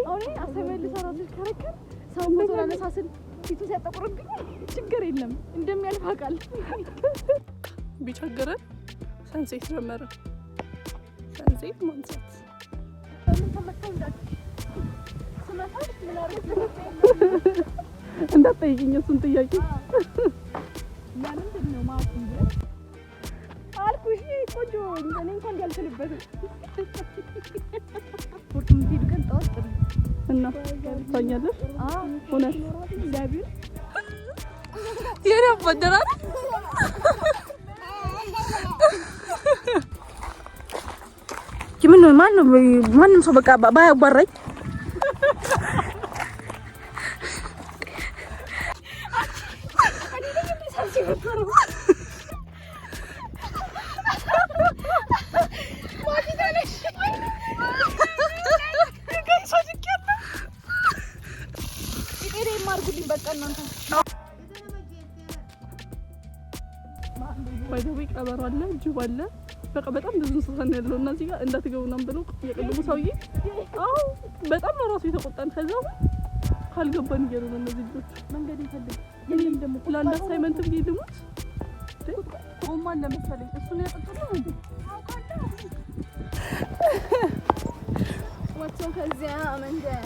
አሁን አሰበል ሰራልሽ ከረከር ሰው ተላነሳስን ፊቱ ሲያጠቁርብኝ ችግር የለም እንደሚያልፍ አቃል ቢቸገረን ሰንሴት ጀመረ ሰንሴት ማንሳት ምን ተመጣው ስመታሽ ምን አረግ እንዳትጠይቂኝ እሱን ጥያቄ ለምን ነው ማለት ነው አልኩሽ ቆንጆ እኔ እንኳን ያልተለበት ፎርቱም ቢዱ ግን ጣውጥ እና ታኛለሽ እውነት እግዚአብሔር የኔ አባደራ ምን ማንም ሰው በቃ ባያጓራኝ ባይዘው ቀበሮ አለ ጅብ አለ በቃ በጣም ብዙ እንስሳ ነው ያለው እና እዚህ ጋር እንዳትገቡናም ብሎ የቀደሙ ሰውዬ አዎ በጣም ነው ራሱ የተቆጣን ከዛው ካልገባን ይገሩ ነው እነዚህ ልጆች መንገድ ይፈልግ የለም ደግሞ ፕላን አሳይመንትም ሊልሙት ቆማን ለምሳሌ እሱን ያጠጣው እንዴ ወጥቶ ከዚያ መንገድ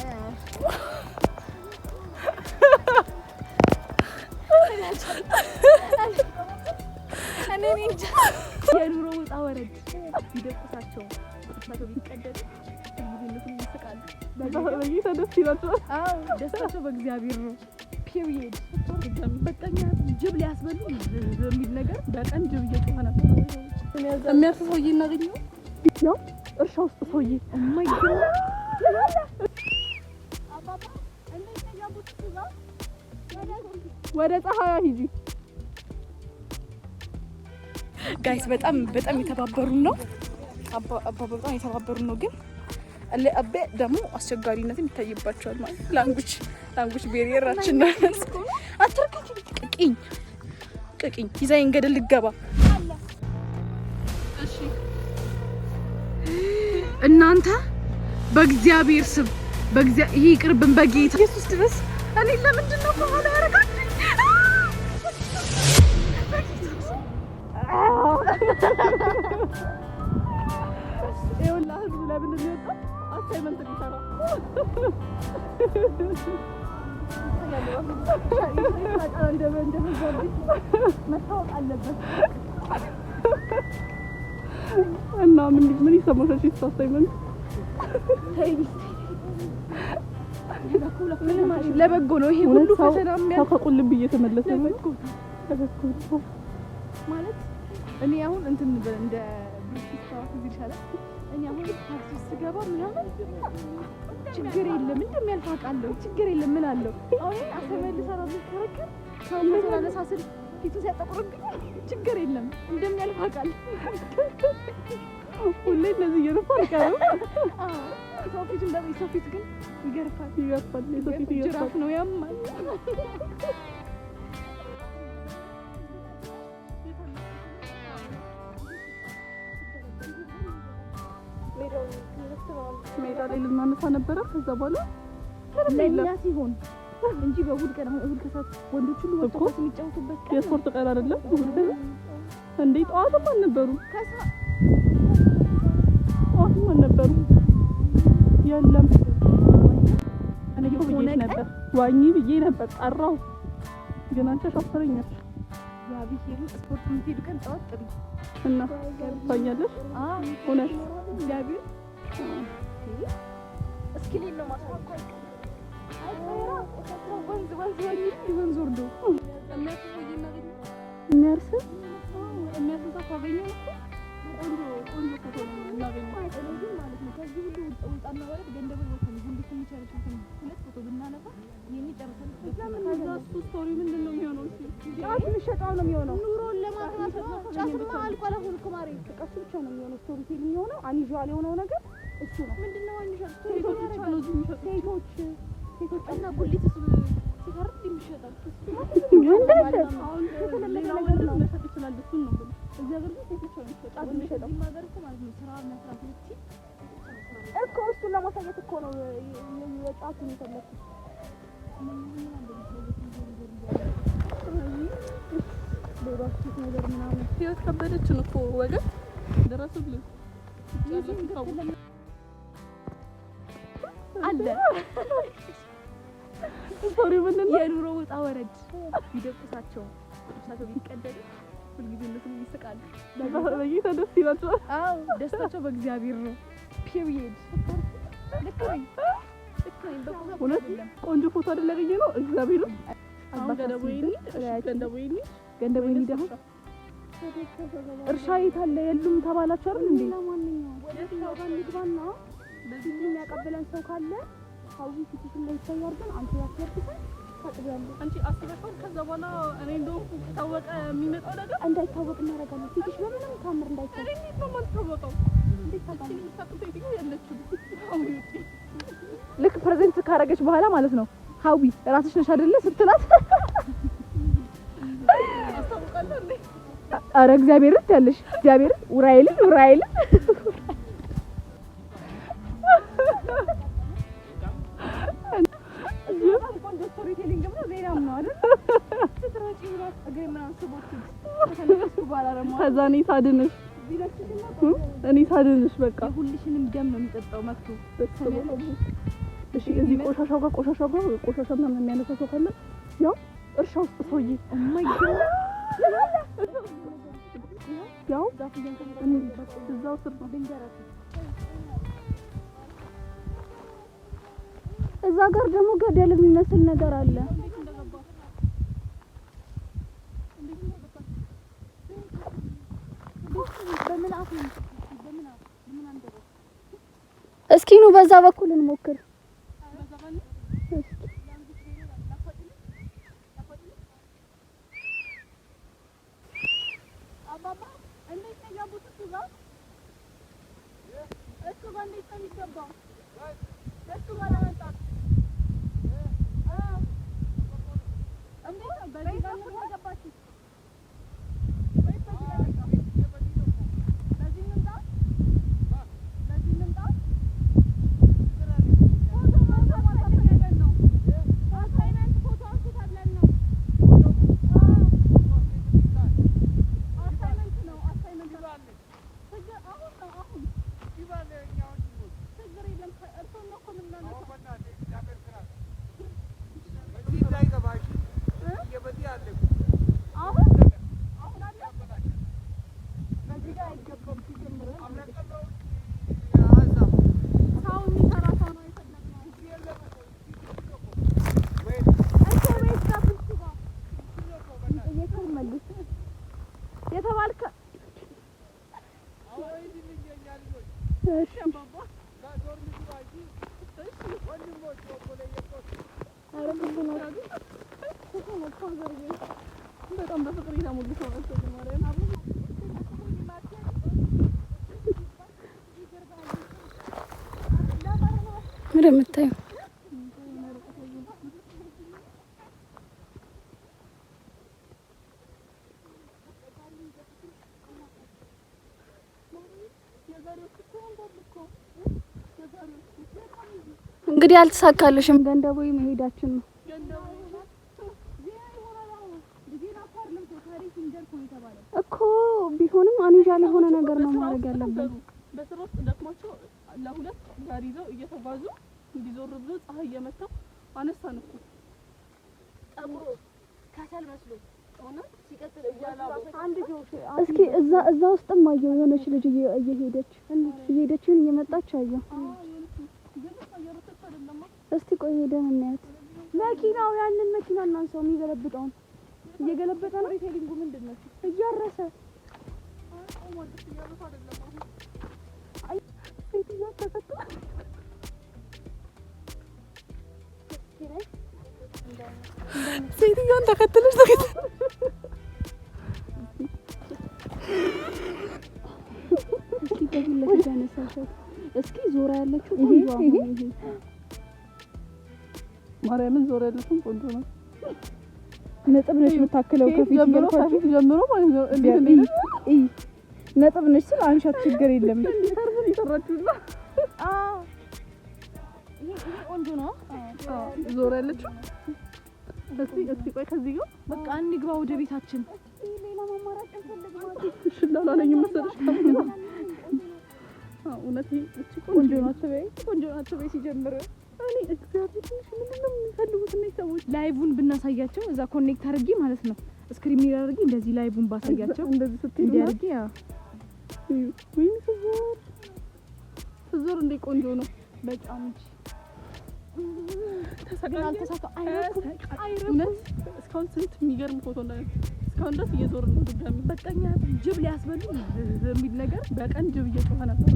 እኔ እንጃ የኑሮ ውጣ ወረድ ይደቅሳቸው ቢቀደድ እንግዲህ ይስቃሉ በዛሬ ተደስ ይላቸዋል አዎ ደስታቸው በእግዚአብሔር ነው ፒሪየድ በቃኛ ጅብ ሊያስበሉ በሚል ነገር በቀን ጅብ እየጮኸ ነበር የሚያርስ ሰውዬ እናገኘው ነው እርሻ ውስጥ ሰውዬ ማይ ጋድ አባባ እንዴት ያቡት ነው ወደ ፀሐይ ሂጂ ጋይስ በጣም የተባበሩን ነው አባ በጣም የተባበሩን ነው ግን አለ ደግሞ አስቸጋሪነትን ይታይባቸዋል ማለት ላንጉጅ ቤሪየራችን ነው አትርቅኝ ይዛይን ገደል ልገባ እሺ እናንተ በእግዚአብሔር ስም ይሄ ይቅርብን በጌታ ኢየሱስ ድረስ እኔ ለምንድን ነው ከኋላ ያረጋል ይኸውልህ ህዝብ ለምን እንደሚወጣ አሳይመንት ሊሰራ መታወቅ አለበት እና ምን ይሰማሻል እሱ አሳይመንት ለበጎ ነው ይሄ ሁሉ ፈተና ሰው ከቁልብ እየተመለሰ ነው ማለት እኔ አሁን እንትን እንደ ብሪስታውስ ይሻላል እኔ አሁን ታክሲ ስገባ ምናምን ችግር የለም እንደሚያልፍ አውቃለሁ ችግር የለም ምን አለው አሁን አሰመልሰራ ቢከረከር ሰው ተላነሳስል ፊቱ ሲያጠቁርብኝ ችግር የለም እንደሚያልፍ አውቃለሁ ሁሌ እንደዚህ እየረፋል ቀረው ሰው ፊት እንደዚህ ሰው ፊት ግን ይገርፋል የሰው ፊት ጅራፍ ነው ያማል ሜዳ ላይ ልናነሳ ነበረ ከዛ በኋላ ለኛ ሲሆን እንጂ በእሑድ ቀን አሁን እሑድ ከሰዓት ወንዶች ሁሉ ወጥተው የሚጫወቱበት ቀን የስፖርት ቀን አይደለም እንዴ ጠዋትም አልነበሩ ጠዋትም አልነበሩ የለም እኔ ብዬሽ ነበር ዋኝ ብዬ ነበር ጠራው ግን አንተ ሻፈረኛል ያ ቢሄዱ ስፖርት የምትሄዱ ቀን ጠዋት ጥሪ እና ታኛለሽ እውነት እግዚአብሔር እስኪ ነው ማሳቋይ አይፈራ ወንዝ ወርዶ የሚያርስ ካገኘው ቆንጆ ፎቶ ነው እናገኘው ማለት ነው ከዚህ ሁሉ ወጣና ወረድ ገንደበ ነው ሁሉ ትንቻለሽ ሁለት ፎቶ ብናነሳ የሚጨርሰን ከዛ እሱ ስቶሪ ምንድነው የሚሆነው ጫት የሚሸጠው ነው የሚሆነው ኑሮን ለማጥራት ጫትማ አልቋል አሁን እኮ ማሪ እሱ ብቻ ነው የሚሆነው ስቶሪ ቴል የሚሆነው አንዩዋል የሆነው ነገር እሱ ነው ምንድነው አንዩዋል ስቶሪ ብቻ ነው ሴቶች እና ጉሊትስ ሲጋር የሚሸጠው አሁን ሌላ ወንድ መሸጥ ይችላል እሱን ነው እዚህ ሀገር ግን ሴቶች ነው የሚሸጠው ጫት የሚሸጠው ሀገር እኮ ማለት ነው ስራ መስራት ልትይ እኮ እሱን ለማሳየት እኮ ነው የወጣቱን የፈለኩት። ሌባችሁ ነገር ምናምን ህይወት ከበደችን እኮ ወገን ደረሱልን አለ ሶሪ ምን የኑሮ ውጣ ወረድ ቢደቁሳቸው ቢቀደዱ ሁልጊዜ እነሱ ይስቃሉ። በጌታ ደስ ይላቸዋል። አዎ ደስታቸው በእግዚአብሔር ነው። ፒሪየድ ልክ ነኝ። እውነት ቆንጆ ፎቶ አይደል ያገኘነው? እግዚአብሔር ገንደቦይኒ ደግሞ እርሻ የት አለ የሉም ተባላችሁ አይደል እንዴ? ለማንኛውም ወደ ሰው ጋር እንግባና በዚህ የሚያቀበለን ሰው ካለ ሀዊ ፊትሽን ላይ ይታያል። ግን አንተ ያስለብሰን ታጥቢያለሽ። አንቺ አስበሽው ከዛ በኋላ እኔ እንደው ታወቀ የሚመጣው ነገር እንዳይታወቅ እናደርጋለን። ፊትሽ በምንም ታምር እንዳይታወቅ። እንዴት ነው የማይታወቀው? ልክ ፕሬዘንት ካረገች በኋላ ማለት ነው ሀዊ ራስሽ ነሽ አይደለ ስትላት አስታውቃለሁ እንዴ? አረ እግዚአብሔርን ያለሽ እግዚአብሔርን ኡራኤልን ቆንጆ ስቶሪ ቴሊንግ ነው። ዜናም ነው አይደል? ስትራጪ ብራት እግሬ ምናምን ስቦት ከተነስኩ በኋላ ደግሞ ከዛ እኔ ሳድንሽ በቃ ሁልሽንም ደም ነው የሚጠጣው መክቱ። እሺ እዚህ ቆሻሻው ጋር ቆሻሻ ምናምን የሚያነሳ ሰው ካለ ያው እርሻ ውስጥ ሰውዬ ያው እዛው ስር ነው ድንገራቱ። እዛ ጋር ደግሞ ገደል የሚመስል ነገር አለ። እስኪ ኑ በዛ በኩል እንሞክር። በጣም በፍቅር የተሞሉ ሰው ናቸው ማርያም። እንደምታዩ እንግዲህ አልተሳካልሽም። ገንደቦይ መሄዳችን ነው እኮ። ቢሆንም አንዣል የሆነ ነገር ነው ማድረግ ያለብን። በስራ ውስጥ ደክሟቸው ለሁለት ጋር ይዘው እየተጓዙ እንዲዞር ብሎ ፀሐይ እየመታው አነሳን እኮ ጠብሮ ከሰል መስሎ ሆነ። ሲቀጥል እስኪ እዛ ውስጥም አየሁ የሆነች ልጅ እየሄደች እየመጣች አየሁ። እስቲ ቆይ ሄደን እናያት። መኪናው ያንን መኪና እናንሳው፣ የሚገለብጠውን እየገለበጠ ነው። ሪቴሊንጉ ምንድነው? እያረሰ ሴትዮዋን ተከትለሽ እስኪ ዞራ ያለችው ማርያምን ዞራ ያለችው ቆንጆ ነው። ነጥብ ነሽ የምታክለው ከፊት ጀምሮ ማለት ነው። ነጥብ ነሽ ስለ አንሻት ችግር የለም። ሰርቭ ይሰራችሁና ቆንጆ ነው። ዞር ያለችው እስቲ ቆይ ከዚህ ጋር በቃ እንግባ ወደ ቤታችን። ሌላ ማማራጭ እንፈልግ ማለት ሽላላ ነኝ መሰለሽ ካሜራ እውነት እቺ ቆንጆ ነው አትበይ፣ ቆንጆ ነው አትበይ። ሲጀምር እኔ እግዚአብሔር ምንድነው የሚፈልጉት እነዚህ ሰዎች? ላይቡን ብናሳያቸው እዛ ኮኔክት አድርጌ ማለት ነው ስክሪን ሚረር አድርጌ እንደዚህ ላይቡን ባሳያቸው እንደዚህ ስትይ አድርጌ ወይ ትዞር እንደ ቆንጆ ነው በጣም እንጂ ተሳካ አይረኩም። እስካሁን ስንት የሚገርም ፎቶ እንዳለ እስካሁን ድረስ እየዞርን ነው። ድጋሚ በቃኛ ጅብ ሊያስበሉ የሚል ነገር በቀን ጅብ እየጮኸ ነበር።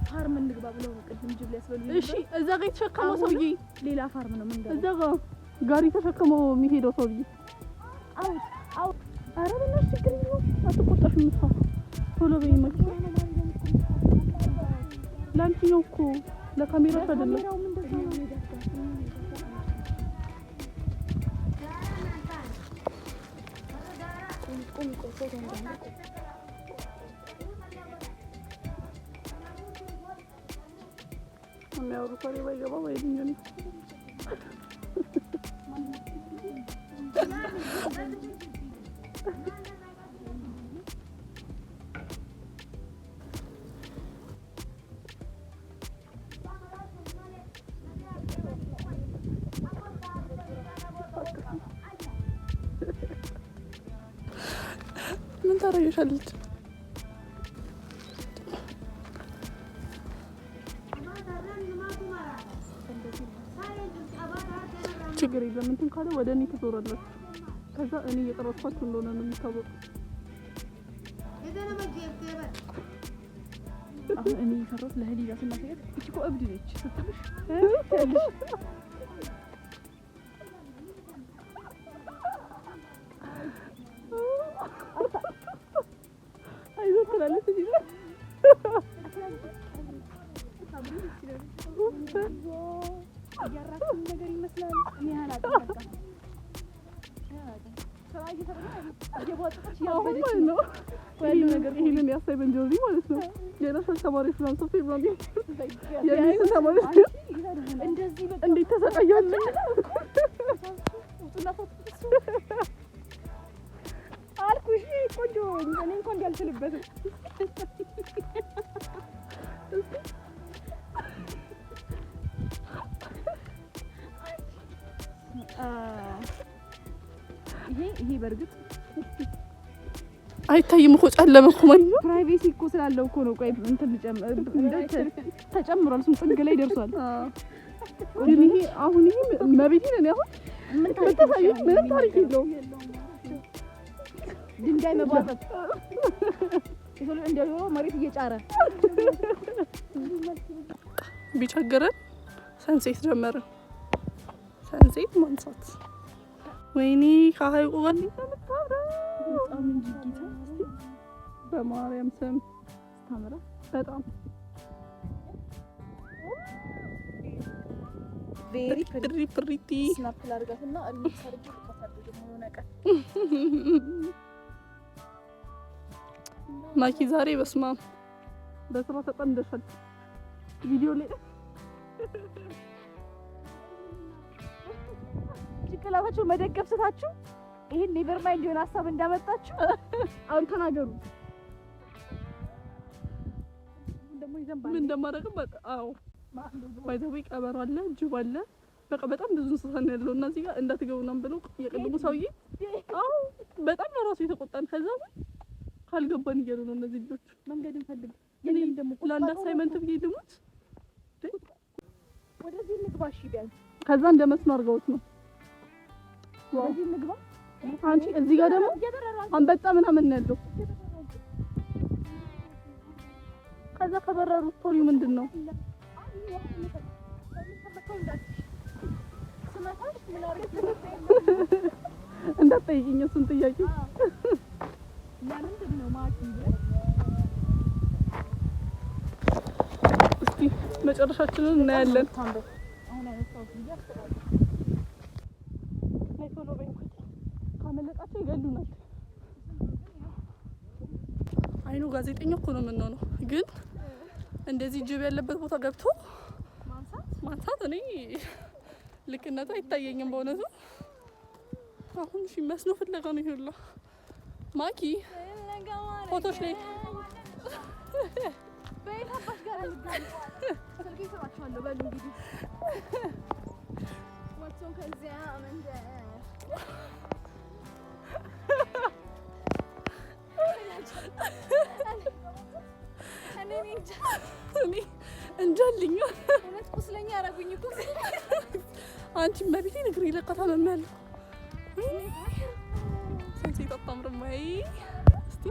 ፋርም እንግባ ብለው ነው ቅድም ጅብ ሊያስበሉ። እሺ እዛ ጋር የተሸከመው ሰውዬ ሌላ ፋርም ነው መንገድ እዛ ጋር ጋሪ ተሸክመው የሚሄደው ሰውዬ አውት ኧረ በእናትሽ ችግር የለውም አትቆጣሽ። ምሳ ቶሎ በይ መኪና ላንቺኛው እኮ ለካሜራሽ አይደለም። የሚያወሩ ካሬ ባይገባ ባይልኝ ነው ምን ታረጋሻለች? ችግር የለም እንትን ካለ ወደ እኔ ትዞራላችሁ። ከዛ እኔ እየቀረጽኳችሁ እንደሆነ ነው የሚታወቀው። አሁን እኔ የሰራሁት ለህሊና ስናሳያት እቺ እኮ እብድ ነች ስትልሽ አይዞህ ትላለች እንጂ ያራክም ነገር ይመስላል። እኔ አላውቅም። በቃ ይሄንን ያሳይበን ጆሪ ማለት ነው። የራሳቸው ተማሪዎች ምናምን ሶፍት ምናምን የሚስን ተማሪዎች እንዴት ተሰቃያለች። አልኩሽ ቆንጆ እኔ እንኳን እንዳልችልበትም ይሄ በርግጥ አይታይም እኮ ጨለመ እኮ ማለት ነው። ፕራይቬሲ እኮ ስላለው እኮ ነው። ቆይ እንትን ተጨምሯል። እሱም ጥግ ላይ ደርሷል። ግን ይሄ አሁን ይሄ መቤቴ ነኝ አሁን ምን ታሪክ ምን ታሪክ የለውም። ድንጋይ መባጠጥ ይሁን እንደው መሬት እየጫረ ቢቸገረን ሰንሴት ጀመርን። ሰንሴት ማንሳት ወይኔ ከሀይቁ ጋር በጣም እንጂ ጌታ በማርያም ስም ታምራ በጣም ቬሪ ፕሪቲ ስናፕ ላድርጋትና አሪፍ ሰርግ ተፈርዶ ደግሞ ነቀ ማኪ ዛሬ በስማም በስራ ተጠምደሻል። ቪዲዮ ላይ ጭንቅላታችሁ መደገፍ ስታችሁ ይሄን ኔቨር ማይንድ የሆነ ሀሳብ እንዳመጣችሁ አሁን ተናገሩ። ምን እንደማደርግም አዎ ባይዘው ቀበሮ አለ፣ ጅብ አለ፣ በቃ በጣም ብዙ እንስሳ ነው ያለው እና እዚህ ጋር እንዳትገቡናም ብለው የቅድሙ ሰውዬ አዎ በጣም ነው ራሱ የተቆጣን። ከዛ ካልገባን እያሉ ነው እነዚህ ልጆች። መንገድ እንፈልግ እኔ ደግሞ ለአንድ አሳይመንት ብዬ ልሙት ወደዚህ እንግባ። እሺ ቢያንስ ከዛ እንደ መስኖ አድርገውት ነው ወደዚህ እንግባ። አንቺ እዚህ ጋር ደግሞ አንበጣ ምናምን ነው ያለው። ከዛ ከበረሩ ስቶሪ ምንድን ነው? እንዳትጠይቂኝ እሱን ጥያቄ። ለምንድን ነው ማኪ? እስቲ መጨረሻችንን እናያለን። አሁን አይነሳው ይያስባል። ቶሎ በይ ካመለጣቸው ይገሉናል። አይኑ ጋዜጠኛ እኮ ነው የምንሆነው። ግን እንደዚህ ጅብ ያለበት ቦታ ገብቶ ማንሳት እኔ ልክነቱ አይታየኝም በእውነቱ። አሁን እሺ መስኖ ፍለጋ ነው ይሁላ ማኪ ፎቶሽ ላይ በይታባሽ ጋር ልጋል ስልክ ይሰራችኋለሁ። በሉ እንግዲህ ወጥቶ ከዚያ መንደር እኔ እንጃልኝ እውነት ቁስለኛ ያረጉኝ እኮ አንቺ መቤቴ ንግሪ ለቀታ መመል ሰንሴት አታምርም ወይ? እስቲ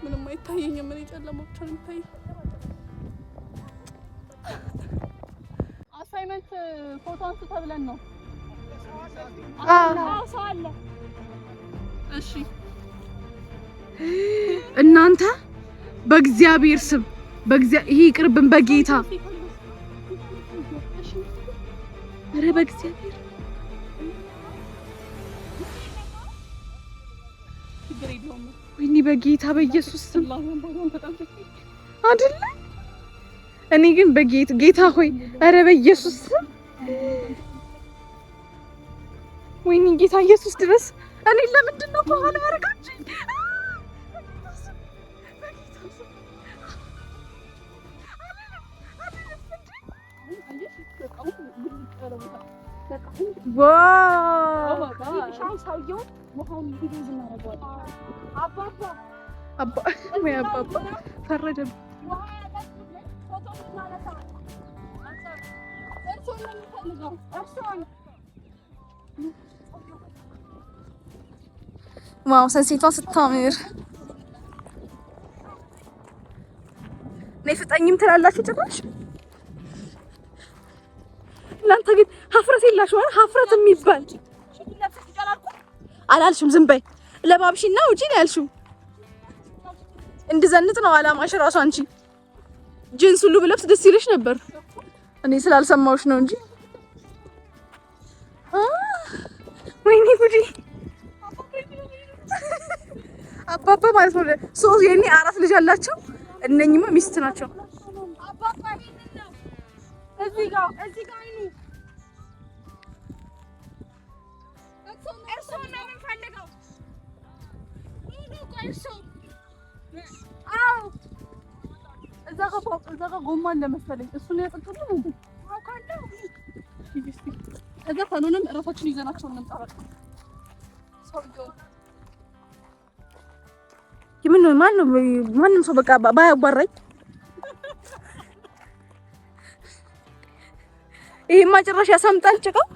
ምንም አይታየኝም። ምን ጨለማ ብቻ ነው የሚታየኝ። አሳይመንት ፎቶ አንሱ ተብለን ነው። ሰው አለ። እሺ እናንተ በእግዚአብሔር ስም ይሄ ይቅርብን በጌታ ኧረ በእግዚአብሔር ወይኔ በጌታ በኢየሱስ ስም አይደለ። እኔ ግን ጌታ ሆይ ኧረ በኢየሱስ ስም ወይኔ ጌታ ኢየሱስ ድረስ እኔ ለምንድን ነው በኋላ ያረጋችኝ? ዋው አባባ ፈረደብኝ። ዋው ሰንሴቷ ስታምር ነይ ፍጠኝም ትላላችሁ ጭራሽ። እናንተ ግን ሀፍረት የላችሁ አይደል? ሀፍረት የሚባል አላልሽም። ዝም በይ ለባብሽና ውጪ ነው ያልሽው። እንድዘንጥ ነው አላማሽ ራሱ። አንቺ ጂንስ ሁሉ ብለብስ ደስ ይልሽ ነበር። እኔ ስላልሰማሁሽ ነው እንጂ ወይኔ ጉዲ። አባባ ማለት ነው ሶስት የኔ 4 ልጅ አላቸው። እነኝማ ሚስት ናቸው። አባባ ይሄንን ነው እዚህ ጋር አይኑ እርሶ ነው የምንፈልገው። አዎ እዛ ጋር ጎማ አለ መሰለኝ። እሱን ያጠጡልን እንዴ? አዎ ካለው እዛ ካልሆነም እራሳችን ይዘናቸው እንምጣ። በቃ ሰውዬው ማንም ሰው በቃ ባያጓራኝ። ይሄማ ጭራሽ ያሳምጣል ጭቃው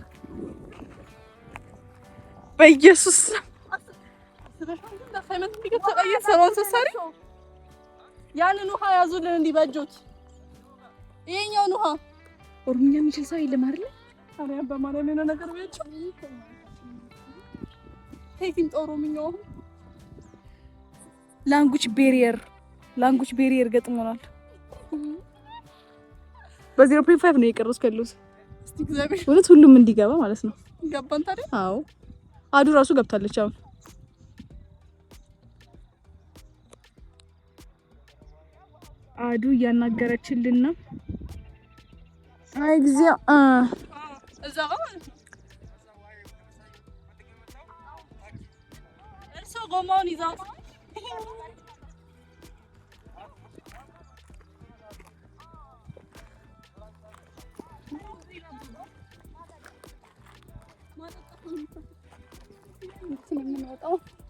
በኢየሱስ ያንን ውሃ ያዙልን እንዲህ በእጆት። ይሄኛውን ውሃ ኦሮምኛ የሚችል ሰው የለም አይደል? አሬ በማርያም የሆነ ነገር ብቻ ቴክም ኦሮምኛው ላንጉጅ ቤሪየር ገጥሞናል። በ0.5 ነው የቀረስኩት ከሉስ እስቲ እግዚአብሔር ወለት ሁሉም እንዲገባ ማለት ነው። ገባን ታዲያ? አዎ አዱ ራሱ ገብታለች። አሁን አዱ እያናገረችልን ነው። አይ እግዚአ እዛ ጋር ማለት ነው። እርሶ ጎማውን ይዛው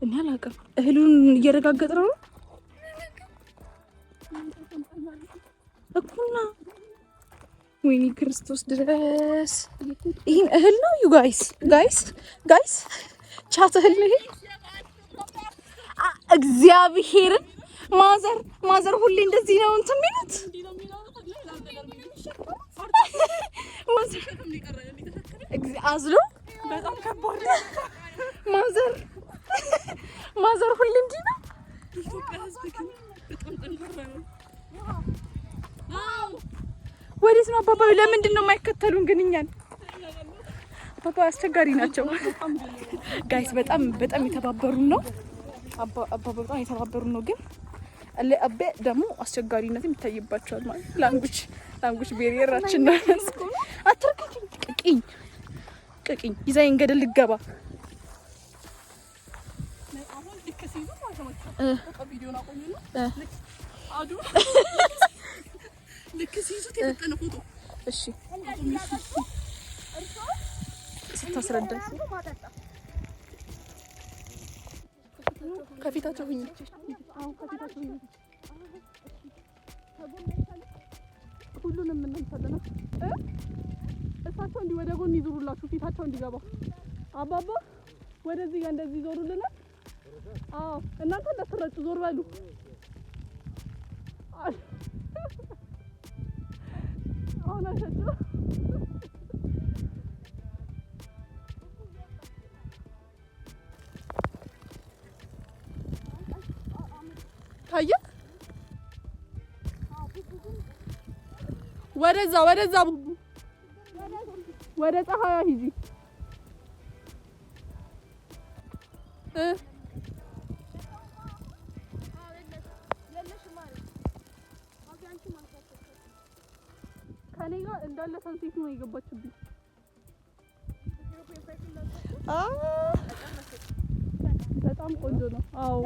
እኔ አላውቅም። እህሉን እየረጋገጥ ነው እኮና ወይኔ ክርስቶስ ድረስ ይሄን እህል ነው። ዩ ጋይስ ቻት እህል ነው ይሄ። እግዚአብሔርን ማዘር ሁሌ እንደዚህ ነው እንትን የሚሉት። አዝሎ በጣም ከባድ ማዘር ሁሌ እንዲህ ነው። ኢትዮጵያ ህዝብ ግን በጣም ጠንካራ ነው። ወዴት ነው አባባ? ለምንድን ነው የማይከተሉን ግን እኛን? አባባ አስቸጋሪ ናቸው ጋይስ። በጣም የተባበሩን ነው። አባባ በጣም የተባበሩን ነው። ግን ለአበ ደግሞ አስቸጋሪነት የሚታይባቸዋል ማለት ላንጉጅ ቤሪየራችን ነው። አትርቅኝ ቅቅኝ ይዘኝ ገደል ልገባ አሁን ልክ ሲይዙ ማለት ነው ቪዲዮን አቆዩና ልክ ሲይዙ የተጠነ ፎቶ እሺ ስታስረዳ ከፊታቸው ሁኚ። አሁን ከፊታቸው ሁኚ። ሁሉንም እንነሳለን። እሳቸው እንዲህ ወደ ጎን ይዙሩላችሁ ፊታቸው እንዲገባ። አባባ ወደዚህ ጋር እንደዚህ ዞሩልናል። አዎ እናንተ እንዳትረጩ ዞር በሉ። አሁን አሸቹ ታየ። ወደዛ ወደ ፀሐያ ሂጂ። ከኔ ጋር እንዳለ ሰንሴት ነው የገባችብኝ። በጣም ቆንጆ ነው። አዎ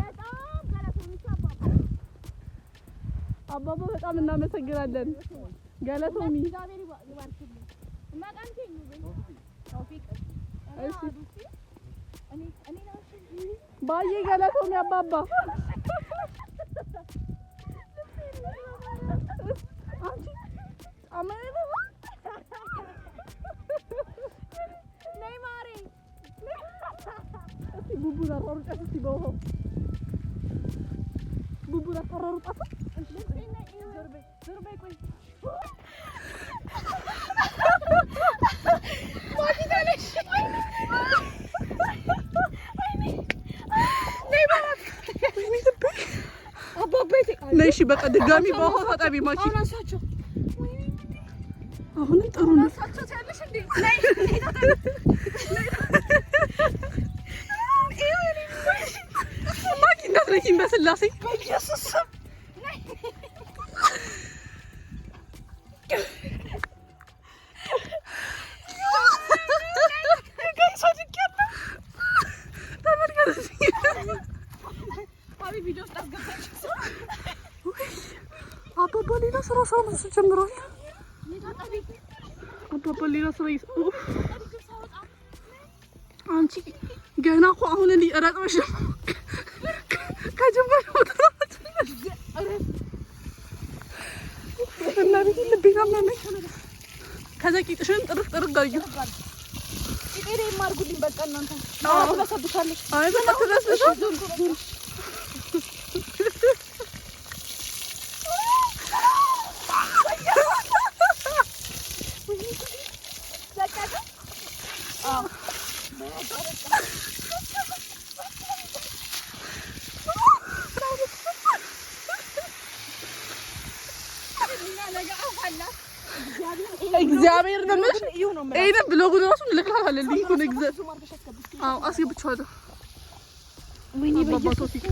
አባባ በጣም እናመሰግናለን። ገለቶሚ ባዬ ገለቶሚ አባባ ቡቡና ተሯሩጣት እስቲ በውሃው ቡቡና ተሯሩጣት ዞር በይ ቆይ ነይ እሺ በቃ ድጋሚ በውሃ ታጠቢ ማኪ አሁንም ጥሩ ነው ማኪ እንዳትረኪኝ በስላሴ በኢየሱስ አባባ ሌላ ስራ ጀምሯል። አባባ ሌላ ስራ አንቺ ገና እኮ አሁን እንዲህ እረጥበሽ ነው ከጀመረ እና ቤት ልቤት አመመኝ። ከዛ ቂጥሽን ጥርፍ አዩ ቂጤ የማርጉልኝ በቃ እናንተ አትበሰብሻለሽ። አይ በእናትህ እግዚአብሔር ነው ማለት እኔ ብሎጉን ራሱ ልክላታለሁ ሊንኩን አዎ አስገብቻለሁ። ወይኔ አባባ ቶፊቅ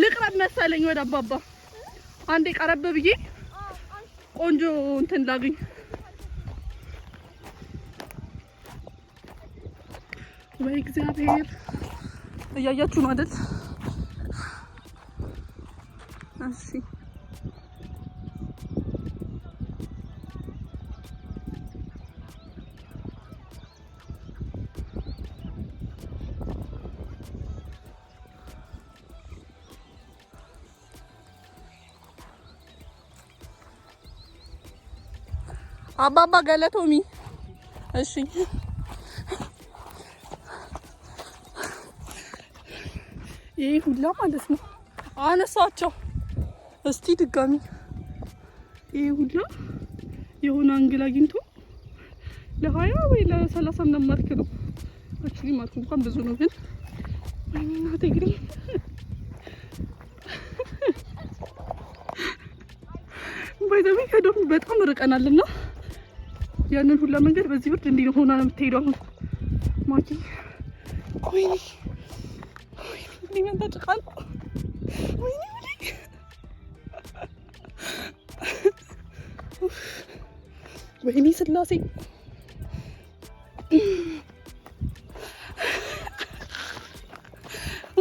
ልቅረብ መሰለኝ ወደ አባባ አንዴ ቀረብ ብዬ ቆንጆ እንትን ላግኝ። ወይ እግዚአብሔር እያያችሁ ነው አይደል? እሺ አባባ ገለቶሚ እሺ ይሄ ሁላ ማለት ነው አነሳቸው። እስቲ ድጋሚ ይሄ ሁላ የሆነ አንግል አግኝቶ ለ20 ወይ ለ30 ምናምን ማርክ ነው። አክቹሊ ማርኩ እንኳን ብዙ ነው ግን ወይኔ እናቴ ግን ባይዘው ከዶም በጣም ርቀናልና ያንን ሁላ መንገድ በዚህ ብርድ እንዲህ ሆና ነው የምትሄደው። አሁን ማኪ ወይኔ ሊመጣ ጭቃል ወይኔ ወይኔ ስላሴ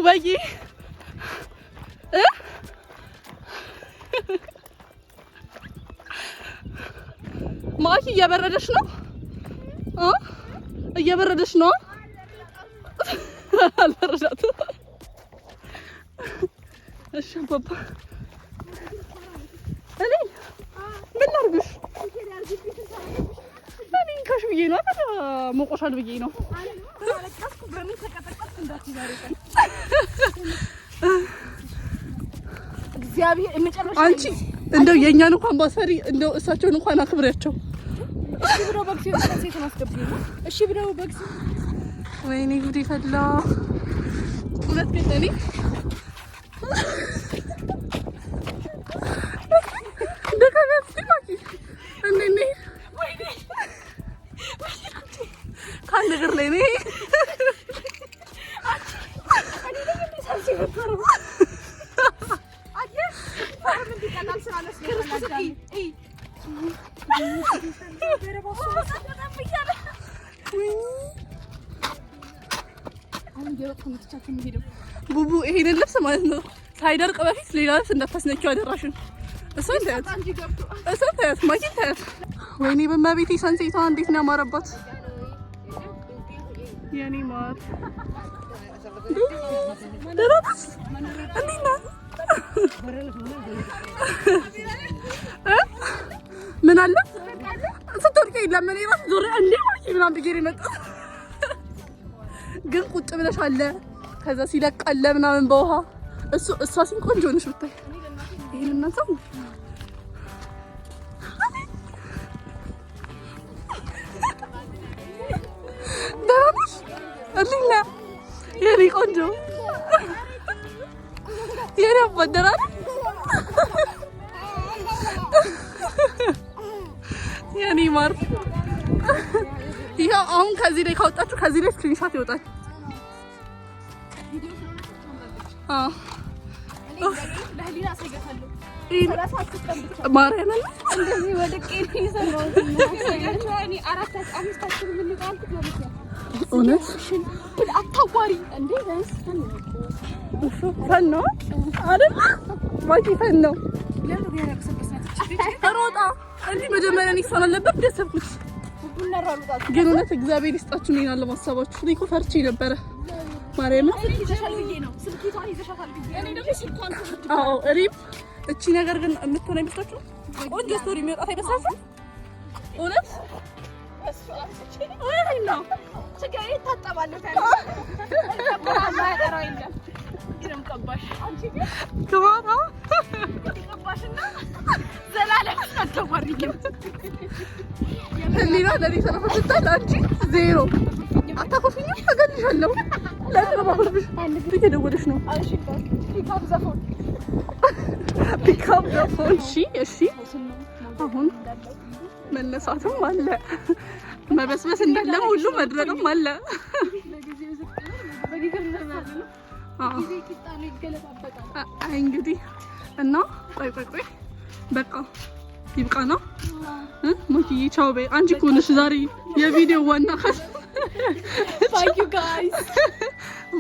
ወይዬ ማኪ እየበረደሽ ነው እየበረደሽ ነው አልበረዳትም እሺ አባባ እኔ ምን ላድርግሽ እኔ ካሽ ብዬ ነው ሞቆሻል ብዬ ነው እግዚአብሔር የመጨረሻ አንቺ እንደው የኛን እንኳን ባሰሪ እንደው እሳቸውን እንኳን አክብሪያቸው እሺ ብለው በግሲ ሴት ማስገብ ነው እሺ ብለው በግሲ ወይኔ ጉዴ ፈላ ሁለት ገጠኔ ደካማት ሲማኪ እንዴ ወይኔ ካንድ ግር ላይ ነኝ አዲ ለምን ሳልሲ ወጥሮ አዲ ፈርም እንዲቀላል ስላነስ ከረስቲ እይ ደረባሱ ተጠብያለ አሁን የወጣው ምትቻችሁ የሚሄደው ቡቡ ይሄንን ልብስ ማለት ነው ሳይደርቅ በፊት ሌላ ልብስ እንዳታስነኪው አደራሽን እሷን ታያት ማኪን ታያት ወይኔ በመቤቴ ሰንሴቷ እንዴት ነው ያማረባት የኔ ማር ደረስ እንዴት ነው ምን አለ ስትወድቂ የለም እኔ እራሱ ዞሬ እንዴ ማኪ ምናምን ብዬሽ ነው የመጣሁት ግን ቁጭ ብለሽ አለ ከዛ ሲለቃለ ምናምን በውሃ እሷ ሲን ቆንጆ ነሽ ብታይ ይሄን እናንተው ደረስ እንዴና የኔ ቆንጆ የኔ አባደራ የኔ ማር ይሄው አሁን ከዚህ ላይ ካወጣችሁ ከዚህ ላይ ስክሪንሾት ይወጣል ለህሊና አሳይጋታለሁ ራስ አትጠብቅ ማርያም እንደዚህ ወድቄ ይሰራው እኔ 4-5 ምን ልቃልኩ ነው እውነት አታዋሪ እንዴ ጋይስ ፈን ነው አይደል ማኪ ፈን ነው ለምን ያረክሰበስናት ሮጣ እንዴ መጀመሪያ እኔ እሷን አለበት ደሰብኩት ግን እውነት እግዚአብሔር ይስጣችሁ ነው ያለው ማሳባችሁ እኔ እኮ ፈርቼ ነበረ ማርያም ይዘሻል ብዬ ነው ስልኪቷን ይዘሻታል ብዬ እኔ ደግሞ ስልኳን አዎ ሪም እቺ ነገር ግን የምትሆነ አይመስላችሁ ቆንጆ ስቶሪ የሚወጣት አይመስላችሁ እውነት ወይ ነው ችግር ይታጠባል ይረም ቀባሽ አንቺ ግን ከማራ ቀባሽና ዘላለም አትተዋሪኝም ህሊና ለኔ ሰነፈታል አንቺ ዜሮ አታኮፊኝ ተገልሻለሁ ለተባበርሽ አንድ ጊዜ እየደወለሽ ነው እሺ ፒካፕ ዘፎን ፒካፕ ዘፎን እሺ አሁን መነሳትም አለ መበስበስ እንዳለ ሁሉ መድረግም አለ በጊዜው እንደማለት ነው ጊዜ ቂጣሉ ይገለባበጣል አይ እንግዲህ እና ቆይ በቃ ይብቃ ነው ሞኪዬ ቻው በይ አንቺ እኮ ነሽ ዛሬ የቪዲዮ ዋና ካስ ባይ ዩ ጋይስ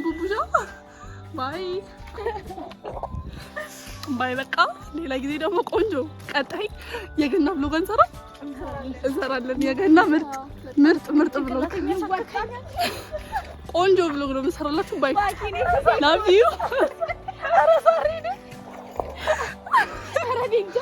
ቡቡሻ ባይ በቃ ሌላ ጊዜ ደግሞ ቆንጆ ቀጣይ የገና ብሎግ እንሰራለን የገና ምርጥ ብሎግ ቆንጆ ብሎግ ነው የምንሰራላችሁ ባይ ላቭ ዩ ኧረ ዛሬ ነው ኧረ ዲንጃ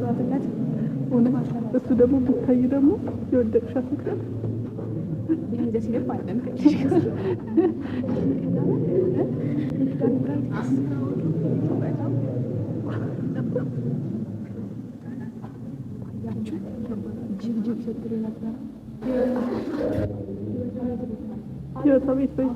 መስዋዕትነት እሱ ደግሞ ብታይ ደግሞ የወደቅሻት ምክንያት ይህ ደስ ይለፍ አይደለም ከልጅ ጋር ጅብ ስትል ነበር ህይወቷ ቤት ወይ